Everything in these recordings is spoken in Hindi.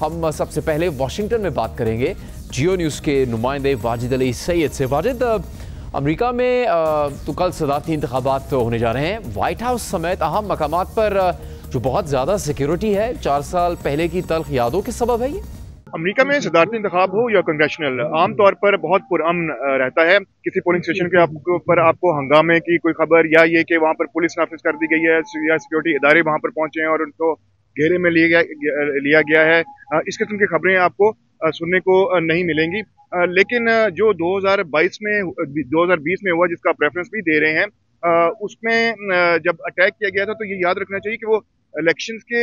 हम सबसे पहले वाशिंगटन में बात करेंगे जियो न्यूज़ के नुमाइंदे वाजिद अली सैयद से। वाजिद, अमेरिका में तो कल सदारती इंतखाबात होने जा रहे हैं। वाइट हाउस समेत अहम मकामात पर जो बहुत ज़्यादा सिक्योरिटी है 4 साल पहले की तल्ख यादों के सबब है ये। अमेरिका में सदारती इंतखाब हो या कांग्रेशनल, आमतौर पर बहुत पुरअमन रहता है। किसी पोलिंग स्टेशन के ऊपर आपको हंगामे की कोई खबर या ये कि वहाँ पर पुलिस नाफिज कर दी गई है या सिक्योरिटी इदारे वहाँ पर पहुंचे हैं और उनको घेरे में लिया गया है, इस किस्म की खबरें आपको सुनने को नहीं मिलेंगी। लेकिन जो 2020 में हुआ, जिसका प्रेफरेंस भी दे रहे हैं, उसमें जब अटैक किया गया था तो ये याद रखना चाहिए कि वो इलेक्शंस के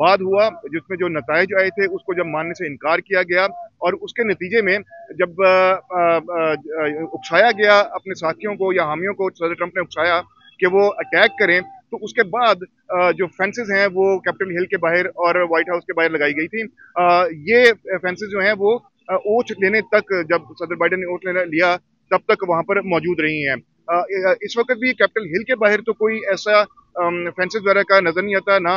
बाद हुआ, जिसमें जो नताइज आए थे उसको जब मानने से इनकार किया गया और उसके नतीजे में जब उकसाया गया अपने साथियों को या हामियों को, सदर ट्रंप ने उकसाया कि वो अटैक करें, तो उसके बाद जो फेंसेस हैं वो कैपिटल हिल के बाहर और व्हाइट हाउस के बाहर लगाई गई थी। ये फेंसेस जो हैं वो ओथ लेने तक, जब सदर बाइडेन ने ओथ लिया तब तक वहां पर मौजूद रही हैं। इस वक्त भी कैपिटल हिल के बाहर तो कोई ऐसा फेंसेस वगैरह का नजर नहीं आता, ना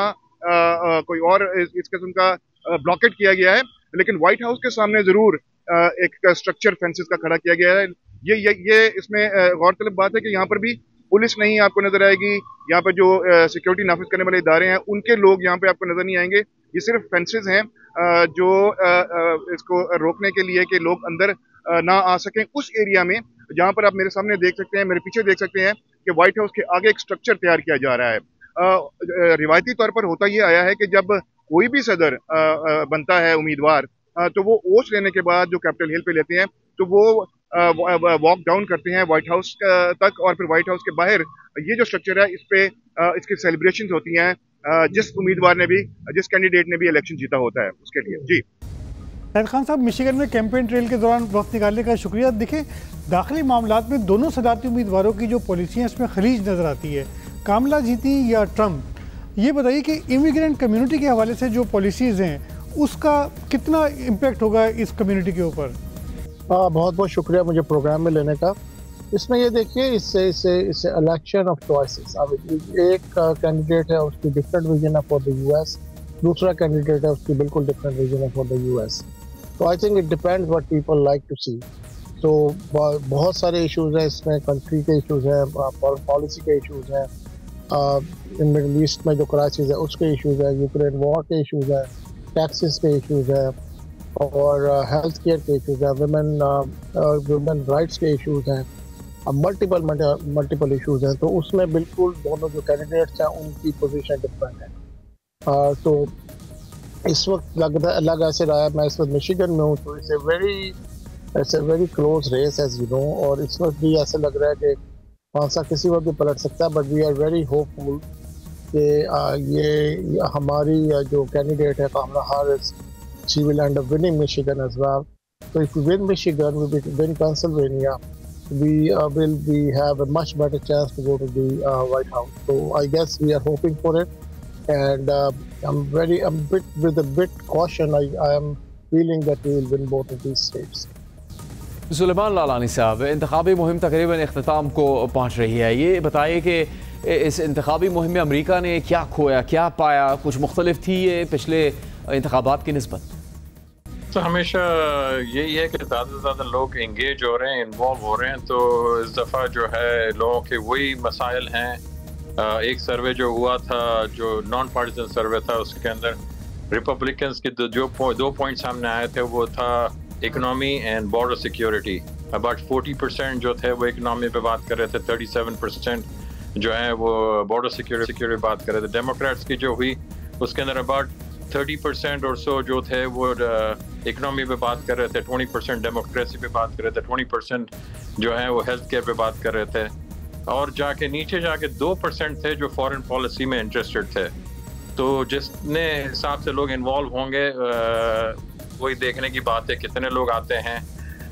कोई और इस किस्म का ब्लॉकेट किया गया है, लेकिन व्हाइट हाउस के सामने जरूर एक स्ट्रक्चर फेंसेस का खड़ा किया गया है। ये इसमें गौरतलब बात है कि यहाँ पर भी पुलिस नहीं आपको नजर आएगी। यहाँ पर जो सिक्योरिटी नाफिज करने वाले इदारे हैं उनके लोग यहाँ पे आपको नजर नहीं आएंगे। ये सिर्फ फेंसेस हैं जो इसको रोकने के लिए कि लोग अंदर ना आ सकें। उस एरिया में जहाँ पर आप मेरे सामने देख सकते हैं, मेरे पीछे देख सकते हैं कि व्हाइट हाउस के आगे एक स्ट्रक्चर तैयार किया जा रहा है। रिवायती तौर पर होता ये आया है कि जब कोई भी सदर बनता है उम्मीदवार, तो वो ओथ लेने के बाद जो कैपिटल हिल पे लेते हैं तो वो वॉक डाउन करते हैं व्हाइट हाउस तक, और फिर व्हाइट हाउस के बाहर ये जो स्ट्रक्चर है इस पे इसकी सेलिब्रेशंस होती हैं जिस उम्मीदवार ने भी, जिस कैंडिडेट ने भी इलेक्शन जीता होता है उसके लिए। जी शाहिद खान साहब, मिशिगन में कैंपेन ट्रेल के दौरान वक्त निकालने का शुक्रिया। देखिए, दाखिली मामलात में दोनों सदारती उम्मीदवारों की जो पॉलिसियाँ इसमें खलीज नजर आती है, कामला जीती या ट्रंप, ये बताइए कि इमिग्रेंट कम्युनिटी के हवाले से जो पॉलिसीज़ हैं उसका कितना इम्पेक्ट होगा इस कम्युनिटी के ऊपर? बहुत बहुत शुक्रिया मुझे प्रोग्राम में लेने का। इसमें ये देखिए, इससे इलेक्शन ऑफ चॉइसेस। अब एक कैंडिडेट है, उसकी डिफरेंट विजन है फॉर द यूएस, दूसरा कैंडिडेट है उसकी बिल्कुल डिफरेंट विजन है फॉर द यूएस। तो I think it depends what people like to see. तो बहुत सारे इश्यूज हैं इसमें, कंट्री के इश्यूज हैं, पॉलिसी के इश्यूज हैं, इन मिडल ईस्ट में जो क्राइसिस है उसके इश्यूज है, यूक्रेन वॉर के इश्यूज है, टैक्सेस के इश्यूज है, और हेल्थ केयर के इश्यूज है, वुमेन राइट्स के इश्यूज हैं, मल्टीपल इश्यूज हैं। तो उसमें बिल्कुल दोनों जो कैंडिडेट्स हैं उनकी पोजीशन डिफरेंट है। तो इस वक्त लग ऐसे रहा है, मैं इस वक्त मिशिगन में हूँ, तो it's a very close race as you know, और इस वक्त भी ऐसे लग रहा है कि पांसा किसी वक्त भी पलट सकता है। But we are very hopeful कि ये हमारी जो कैंडिडेट है Kamala Harris, she will end up winning Michigan as well. So if we win Michigan, we win Pennsylvania, we will have a much better chance to go to the White House. So I guess we are hoping for it, and with a bit caution, I am feeling that we will win both of these states. Suleman Lalani साहब, इंतखाबी मुहिम तकरीबन इख्तिताम को पहुँच रही है। ये बताइए कि इस इंतखाबी मुहिम में अमेरिका ने क्या खोया, क्या पाया? कुछ मुख्तलिफ थी ये पिछले इंतखाबात की निस्बत? तो हमेशा यही है कि ज़्यादा से ज़्यादा लोग इंगेज हो रहे हैं, इन्वॉल्व हो रहे हैं। तो इस दफ़ा जो है लोगों के वही मसाइल हैं। एक सर्वे जो हुआ था, जो नॉन पार्टिसन सर्वे था, उसके अंदर रिपब्लिकन्स के दो पॉइंट सामने आए थे, वो था economy and border security. About 40% जो थे वो इकोनॉमी पे बात कर रहे थे, 37% जो है वो बॉर्डर सिक्योरिटी बात कर रहे थे। डेमोक्रेट्स की जो हुई उसके अंदर अबाउट 30% और सो जो थे वो इकोनॉमी पे बात कर रहे थे, 20% डेमोक्रेसी पे बात कर रहे थे, 20% जो है वो हेल्थ केयर पे बात कर रहे थे, और जाके नीचे जाके 2% थे जो फॉरेन पॉलिसी में इंटरेस्टेड थे। तो जितने हिसाब से लोग इन्वॉल्व होंगे वही देखने की बात है कितने लोग आते हैं।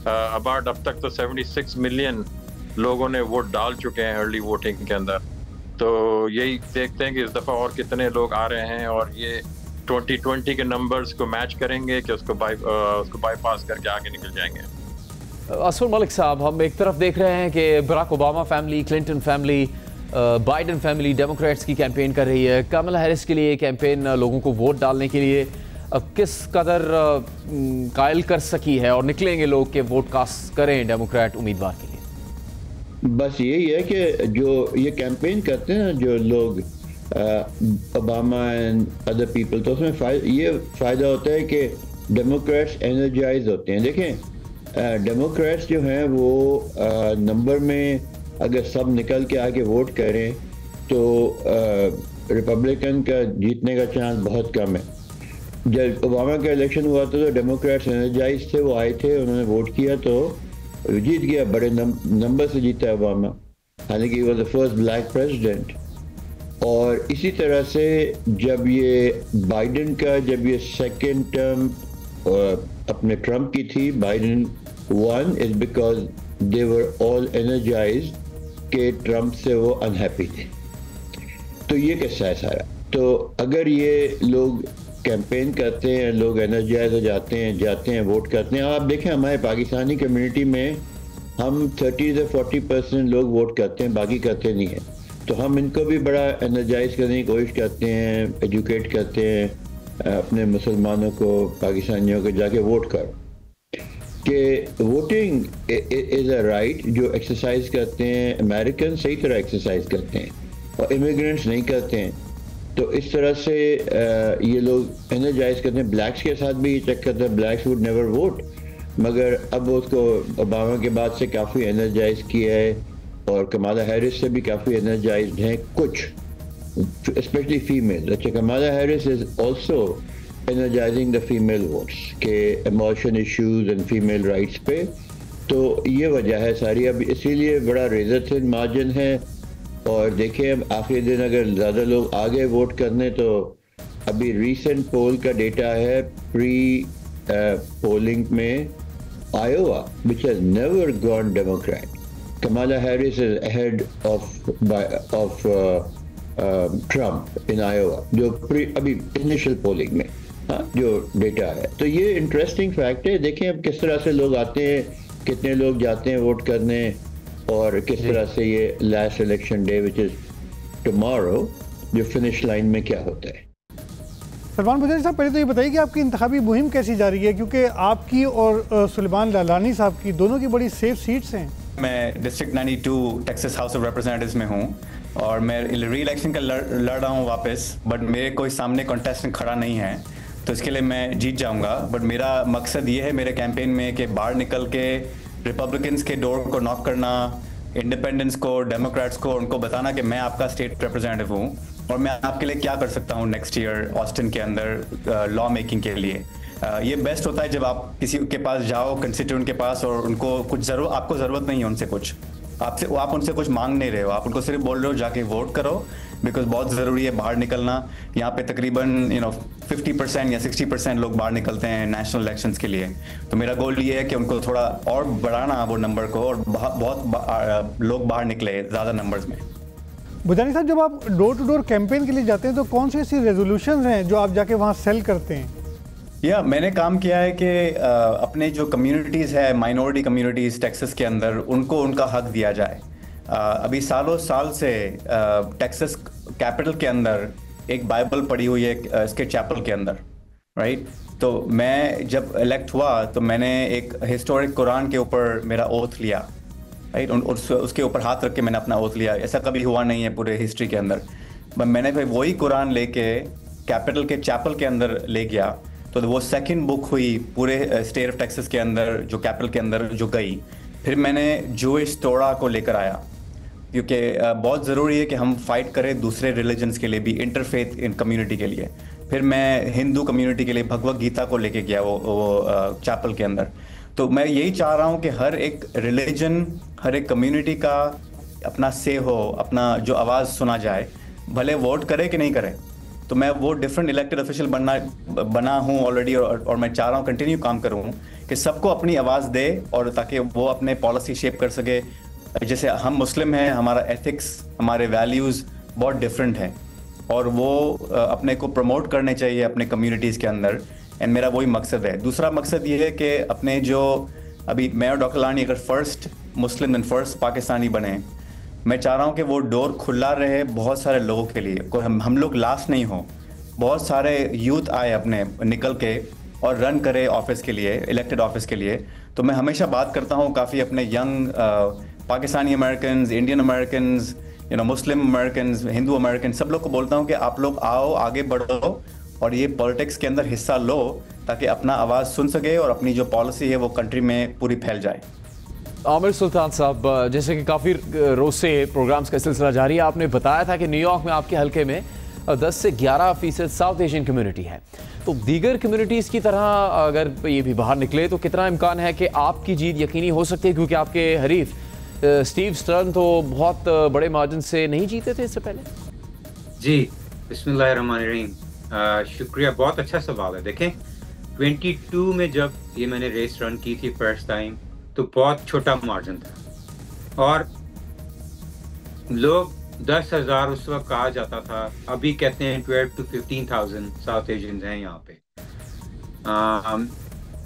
अबाउट अब तक तो 76 मिलियन लोगों ने वोट डाल चुके हैं अर्ली वोटिंग के अंदर। तो यही देखते हैं कि इस दफ़ा और कितने लोग आ रहे हैं, और ये 2020 के नंबर्स को मैच करेंगे कि उसको बाईपास करके आगे निकल जाएंगे। असफर मलिक साहब, हम एक तरफ देख रहे हैं कि Barack Obama family, Clinton family, Biden family Democrats की कैंपेन कर रही है। कमला हैरिस के लिए कैंपेन लोगों को वोट डालने के लिए किस कदर कायल कर सकी है और निकलेंगे लोग के वोट कास्ट करें डेमोक्रेट उम्मीदवार के लिए? बस यही है कि जो ये कैंपेन करते हैं जो लोग ओबामा एंड अदर पीपल, तो उसमें ये फ़ायदा होता है कि डेमोक्रेट्स एनर्जाइज होते हैं। देखें डेमोक्रेट्स जो हैं वो नंबर में अगर सब निकल के आके वोट करें तो रिपब्लिकन का जीतने का चांस बहुत कम है। जब ओबामा का इलेक्शन हुआ था तो डेमोक्रेट्स एनर्जाइज थे, वो आए थे, उन्होंने वोट किया तो जीत गया, बड़े नंबर से जीता है ओबामा, हालांकि वो द फर्स्ट ब्लैक प्रेसिडेंट। और इसी तरह से जब ये बाइडेन का जब ये सेकेंड टर्म अपने ट्रम्प की थी, Biden one is because they were all energised के ट्रम्प से वो अनहैप्पी थे। तो ये किस्सा है सारा। तो अगर ये लोग कैंपेन करते हैं, लोग एनर्जाइज हो जाते हैं वोट करते हैं। आप देखें हमारे पाकिस्तानी कम्युनिटी में हम 30 से 40% लोग वोट करते हैं, बाकी करते नहीं हैं। तो हम इनको भी बड़ा एनर्जाइज करने की कोशिश करते हैं, एजुकेट करते हैं अपने मुसलमानों को, पाकिस्तानियों को जाके वोट करो, कि वोटिंग इज़ अ राइट जो एक्सरसाइज करते हैं अमेरिकन सही तरह एक्सरसाइज करते हैं और इमिग्रेंट्स नहीं करते हैं। तो इस तरह से ये लोग एनर्जाइज करते हैं। ब्लैक्स के साथ भी ये चक्कर था, ब्लैक्स वुड नेवर वोट, मगर अब उसको ओबामा के बाद से काफ़ी एनर्जाइज किया है और कमाला हैरिस से भी काफ़ी एनर्जाइज्ड हैं कुछ, स्पेशली फीमेल। अच्छा, Kamala Harris is also energising the female votes के emotion issues and female rights पे। तो ये वजह है सारी। अब इसीलिए बड़ा रेजर थिन मार्जिन है। और देखिए अब आखिरी दिन अगर ज़्यादा लोग आ गए वोट करने, तो अभी रीसेंट पोल का डेटा है प्री पोलिंग में Iowa which has never gone Democrat, Kamala Harris is ahead of Trump in Iowa, जो अभी इनिशियल पोलिंग में जो डेटा है। तो ये इंटरेस्टिंग फैक्ट है। देखें अब किस तरह से लोग आते हैं, कितने लोग जाते हैं वोट करने, और किस तरह से ये last election day which is tomorrow जो फिनिश लाइन में क्या होता है। सलमान बुज़ारी साहब, पहले तो ये बताइए कि आपकी इंतखाबी मुहिम कैसी जा रही है, क्योंकि आपकी और सुलेमान लालानी साहब की दोनों की बड़ी सेफ सीट्स हैं। मैं district 92 Texas house of representatives में हूँ और मैं री इलेक्शन का लड़ रहा हूँ वापस, बट मेरे कोई सामने कॉन्टेस्टेंट खड़ा नहीं है, तो इसके लिए मैं जीत जाऊँगा। बट मेरा मकसद ये है मेरे कैंपेन में कि बाहर निकल के रिपब्लिकन्स के डोर को नॉक करना, इंडिपेंडेंस को, डेमोक्रेट्स को, उनको बताना कि मैं आपका स्टेट रिप्रेजेंटेटिव हूँ और मैं आपके लिए क्या कर सकता हूँ नेक्स्ट ईयर ऑस्टिन के अंदर लॉ मेकिंग के लिए। ये बेस्ट होता है जब आप किसी के पास जाओ, कंस्टिट्यूएंट के पास, और उनको कुछ आपको ज़रूरत नहीं है उनसे कुछ, आप उनसे कुछ मांग नहीं रहे हो, आप उनको सिर्फ बोल रहे हो जाके वोट करो, बिकॉज बहुत ज़रूरी है बाहर निकलना। यहाँ पे तकरीबन 50% या 60% लोग बाहर निकलते हैं नेशनल इलेक्शंस के लिए। तो मेरा गोल ये है कि उनको थोड़ा और बढ़ाना वो नंबर को, और बहुत लोग बाहर निकले ज़्यादा नंबर्स में। बुज़ारी साहब, जब आप डोर टू डोर कैंपेन के लिए जाते हैं तो कौन सी ऐसी रेजोल्यूशंस हैं जो आप जाके वहाँ सेल करते हैं? मैंने काम किया है कि अपने जो कम्युनिटीज़ है, माइनॉरिटी कम्युनिटीज़ टेक्सास के अंदर, उनको उनका हक दिया जाए। अभी सालों साल से टेक्सास कैपिटल के अंदर एक बाइबल पढ़ी हुई है इसके चैपल के अंदर, राइट। तो मैं जब इलेक्ट हुआ तो मैंने एक हिस्टोरिक कुरान के ऊपर मेरा ओथ लिया, राइट, उसके ऊपर हाथ रख के मैंने अपना ओथ लिया। ऐसा कभी हुआ नहीं है पूरे हिस्ट्री के अंदर। मैंने फिर वही कुरान लेके कैपिटल के चैपल के अंदर ले गया, तो वो सेकंड बुक हुई पूरे स्टेट ऑफ टेक्सास के अंदर, जो कैपिटल के अंदर जो गई। फिर मैंने जूइश तोड़ा को लेकर आया, क्योंकि बहुत ज़रूरी है कि हम फाइट करें दूसरे रिलीजन्स के लिए भी, इंटरफेथ इन कम्युनिटी के लिए। फिर मैं हिंदू कम्युनिटी के लिए भगवत गीता को लेके गया वो चैपल के अंदर। तो मैं यही चाह रहा हूँ कि हर एक रिलीजन, हर एक कम्युनिटी का अपना से हो, अपना जो आवाज़ सुना जाए, भले वोट करे कि नहीं करे। तो मैं वो डिफरेंट इलेक्टेड ऑफिशियल बना हूँ ऑलरेडी, और मैं चाह रहा हूँ कंटिन्यू काम करूँ कि सबको अपनी आवाज़ दे, और ताकि वो अपने पॉलिसी शेप कर सके। जैसे हम मुस्लिम हैं, हमारा एथिक्स, हमारे वैल्यूज़ बहुत डिफरेंट हैं, और वो अपने को प्रमोट करने चाहिए अपने कम्युनिटीज़ के अंदर। एंड मेरा वही मकसद है। दूसरा मकसद ये है कि अपने जो अभी मैं और डॉक्टर लानी अगर first Muslim and first Pakistani बने, मैं चाह रहा हूँ कि वो डोर खुला रहे बहुत सारे लोगों के लिए, कोई हम लोग लास्ट नहीं हो। बहुत सारे यूथ आए अपने निकल के और रन करे ऑफिस के लिए, इलेक्टेड ऑफिस के लिए। तो मैं हमेशा बात करता हूँ काफ़ी अपने young Pakistani American, Indian American, Muslim American, Hindu American, सब लोग को बोलता हूँ कि आप लोग आओ, आगे बढ़ो और ये पॉलिटिक्स के अंदर हिस्सा लो, ताकि अपना आवाज़ सुन सके और अपनी जो पॉलिसी है वो कंट्री में पूरी फैल जाए। आमिर सुल्तान साहब, जैसे कि काफ़ी रोज़ से प्रोग्राम्स का सिलसिला जारी है, आपने बताया था कि न्यूयॉर्क में आपके हल्के में 10 से 11% साउथ एशियन कम्युनिटी है। तो दीगर कम्युनिटीज़ की तरह अगर ये भी बाहर निकले तो कितना इम्कान है कि आपकी जीत यकीनी हो सकती है, क्योंकि आपके हरीफ स्टीव स्टर्न तो बहुत बड़े मार्जिन से नहीं जीते थे इससे पहले? जी, बिस्मिल्लाहिर्रहमानिर्रहीम, शुक्रिया, बहुत अच्छा सवाल है। देखें, 22 में जब ये मैंने रेस रन की थी फर्स्ट टाइम, तो बहुत छोटा मार्जिन था और लोग 10,000 उस वक्त कहा जाता था, अभी कहते हैं 12 to 15,000 साउथ एशियंस हैं यहाँ पे।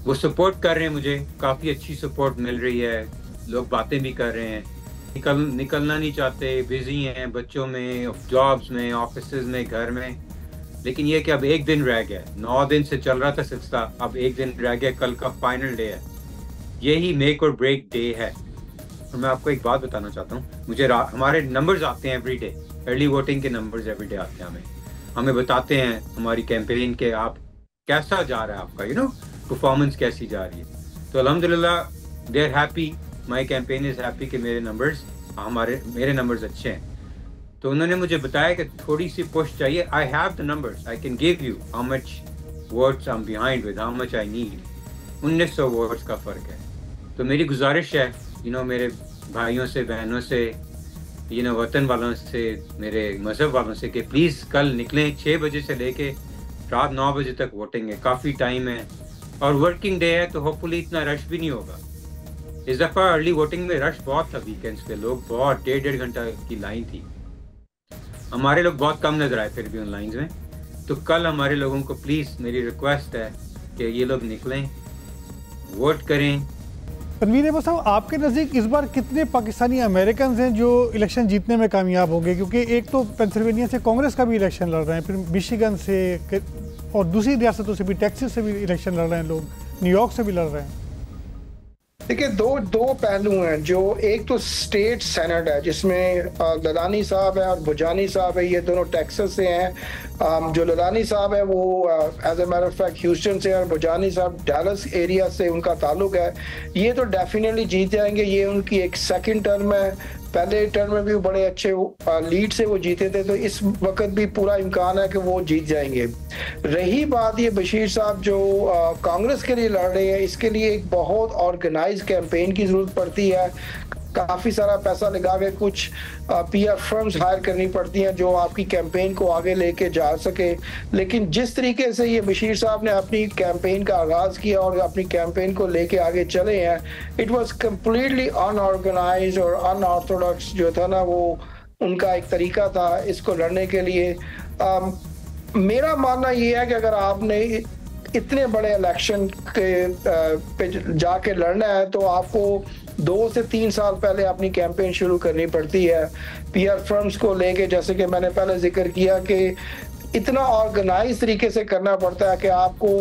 वो सपोर्ट कर रहे हैं, मुझे काफ़ी अच्छी सपोर्ट मिल रही है, लोग बातें भी कर रहे हैं, निकलना नहीं चाहते, बिजी हैं बच्चों में, जॉब्स में, ऑफिसेज में, घर में। लेकिन ये कि अब एक दिन रह गया, 9 दिन से चल रहा था सिलसिला, अब एक दिन रह गया, कल का फाइनल डे है, यही मेक और ब्रेक डे है। और मैं आपको एक बात बताना चाहता हूँ, मुझे हमारे नंबर्स आते हैं एवरी डे, अर्ली वोटिंग के नंबर्स एवरी डे आते हैं, हमें बताते हैं हमारी कैंपेन के आप कैसा जा रहा है, आपका परफॉर्मेंस कैसी जा रही है। तो अल्हम्दुलिल्लाह they are happy, my campaign is happy कि मेरे नंबर्स अच्छे हैं। तो उन्होंने मुझे बताया कि थोड़ी सी पुश चाहिए। I have the numbers, I can give you how much votes I am behind with, how much I need. 1900 votes का फ़र्क है। तो मेरी गुजारिश है मेरे भाइयों से, बहनों से, वतन वालों से, मेरे मज़हब वालों से कि प्लीज़ कल निकलें। 6 बजे से लेके रात 9 बजे तक वोटिंग है, काफ़ी टाइम है और वर्किंग डे है, तो होपफुली इतना रश भी नहीं होगा। इस दफ़ा अर्ली वोटिंग में रश बहुत था, वीकेंड्स पे लोग बहुत 1.5 घंटा की लाइन थी। हमारे लोग बहुत कम नज़र आए फिर भी उन लाइन्स में। तो कल हमारे लोगों को प्लीज़ मेरी रिक्वेस्ट है कि ये लोग निकलें, वोट करें। तनवीर अहमद साहब, आपके नज़दीक इस बार कितने पाकिस्तानी अमेरिकन हैं जो इलेक्शन जीतने में कामयाब होंगे? क्योंकि एक तो पेंसिल्वेनिया से कांग्रेस का भी इलेक्शन लड़ रहे हैं, फिर मिशिगन से और दूसरी रियासतों से भी, टेक्सास से भी इलेक्शन लड़ रहे हैं लोग, न्यूयॉर्क से भी लड़ रहे हैं। देखिए, दो पहलू हैं। जो एक तो स्टेट सेनेट है जिसमें लदानी साहब है और बुजानी साहब है, ये दोनों टेक्सास से हैं। जो लदानी साहब है वो as a matter of fact Houston से, और बुजानी साहब डैलस एरिया से उनका ताल्लुक है। ये तो डेफिनेटली जीत जाएंगे, ये उनकी एक सेकंड टर्म है। पहले टर्म में भी बड़े अच्छे लीड से वो जीते थे, तो इस वक्त भी पूरा इम्कान है कि वो जीत जाएंगे। रही बात ये बशीर साहब जो कांग्रेस के लिए लड़ रहे हैं, इसके लिए एक बहुत ऑर्गेनाइज कैंपेन की जरूरत पड़ती है। काफ़ी सारा पैसा लगा के कुछ PR फर्म्स हायर करनी पड़ती हैं जो आपकी कैंपेन को आगे लेके जा सके। लेकिन जिस तरीके से ये बशीर साहब ने अपनी कैंपेन का आगाज़ किया और अपनी कैंपेन को लेके आगे चले हैं, इट वाज कम्प्लीटली अनऑर्गेनाइज्ड और अनऑर्थोडॉक्स जो था ना, वो उनका एक तरीका था इसको लड़ने के लिए। मेरा मानना ये है कि अगर आपने इतने बड़े इलेक्शन पे जाके लड़ना है तो आपको 2 से 3 साल पहले अपनी कैंपेन शुरू करनी पड़ती है। PR फर्म्स को लेके, जैसे कि मैंने पहले जिक्र किया कि इतना ऑर्गेनाइज तरीके से करना पड़ता है कि आपको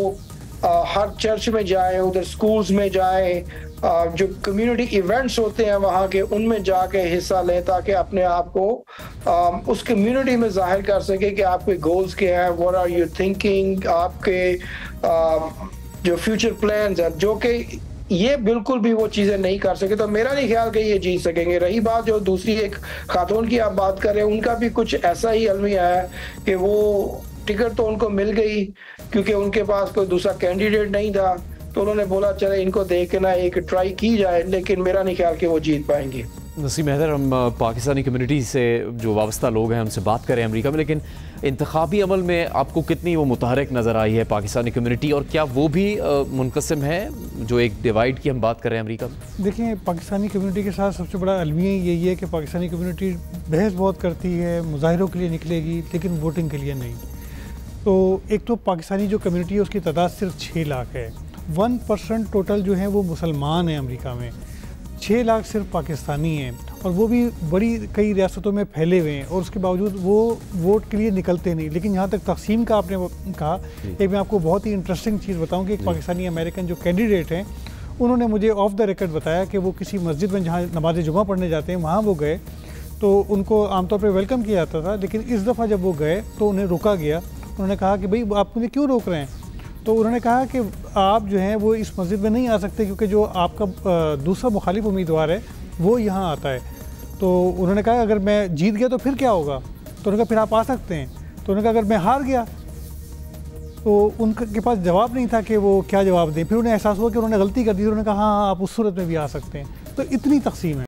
हर चर्च में जाए, उधर स्कूल्स में जाए, जो कम्युनिटी इवेंट्स होते हैं वहाँ के, उनमें जाके हिस्सा लें ताकि अपने आप को उस कम्युनिटी में जाहिर कर सके कि आपके गोल्स क्या हैं, व्हाट आर यू थिंकिंग, आपके जो फ्यूचर प्लान्स हैं, जो कि ये बिल्कुल भी वो चीज़ें नहीं कर सके। तो मेरा नहीं ख्याल कि ये जीत सकेंगे। रही बात जो दूसरी एक खातून की आप बात कर रहे हैं, उनका भी कुछ ऐसा ही अलमिया है कि वो टिकट तो उनको मिल गई क्योंकि उनके पास कोई दूसरा कैंडिडेट नहीं था, तो उन्होंने बोला चले इनको देख के ना एक ट्राई की जाए, लेकिन मेरा नहीं ख्याल कि वो जीत पाएंगे। नसीम हैदर, हम पाकिस्तानी कम्युनिटी से जो वाबस्ता लोग हैं उनसे बात करें अमेरिका में, लेकिन इंतखाबी अमल में आपको कितनी वो मुतहरक नज़र आई है पाकिस्तानी कम्युनिटी, और क्या वो भी मुनकसिम है जो एक डिवाइड की हम बात करें अमेरिका में? देखिए, पाकिस्तानी कम्युनिटी के साथ सबसे बड़ा अलमिया यही है कि पाकिस्तानी कम्युनिटी बहस बहुत करती है, मुजाहिरों के लिए निकलेगी लेकिन वोटिंग के लिए नहीं। तो एक तो पाकिस्तानी जो कम्युनिटी है उसकी तादाद सिर्फ 6 लाख है। 1% टोटल जो है वो मुसलमान हैं अमेरिका में, 6 लाख सिर्फ पाकिस्तानी हैं। और वो भी बड़ी कई रियासतों में फैले हुए हैं और उसके बावजूद वो वोट के लिए निकलते नहीं। लेकिन यहाँ तक तकसीम का आपने कहा, एक मैं आपको बहुत ही इंटरेस्टिंग चीज़ बताऊँ कि एक पाकिस्तानी अमेरिकन जो कैंडिडेट हैं उन्होंने मुझे ऑफ द रिकॉर्ड बताया कि वो किसी मस्जिद में जहाँ नमाज जुमा पढ़ने जाते हैं वहाँ वो गए तो उनको आमतौर पर वेलकम किया जाता था, लेकिन इस दफ़ा जब वो गए तो उन्हें रोका गया। उन्होंने कहा कि भाई आप मुझे क्यों रोक रहे हैं? तो उन्होंने कहा कि आप जो हैं वो इस मस्जिद में नहीं आ सकते क्योंकि जो आपका दूसरा मुखालिफ उम्मीदवार है वो यहाँ आता है। तो उन्होंने कहा अगर मैं जीत गया तो फिर क्या होगा? तो उन्होंने कहा फिर आप आ सकते हैं। तो उन्होंने कहा अगर मैं हार गया, तो उनके पास जवाब नहीं था कि वो क्या जवाब दें। फिर उन्हें एहसास हुआ कि उन्होंने गलती कर दी। उन्होंने कहा हाँ आप उस सूरत में भी आ सकते हैं। तो इतनी तकसीम है।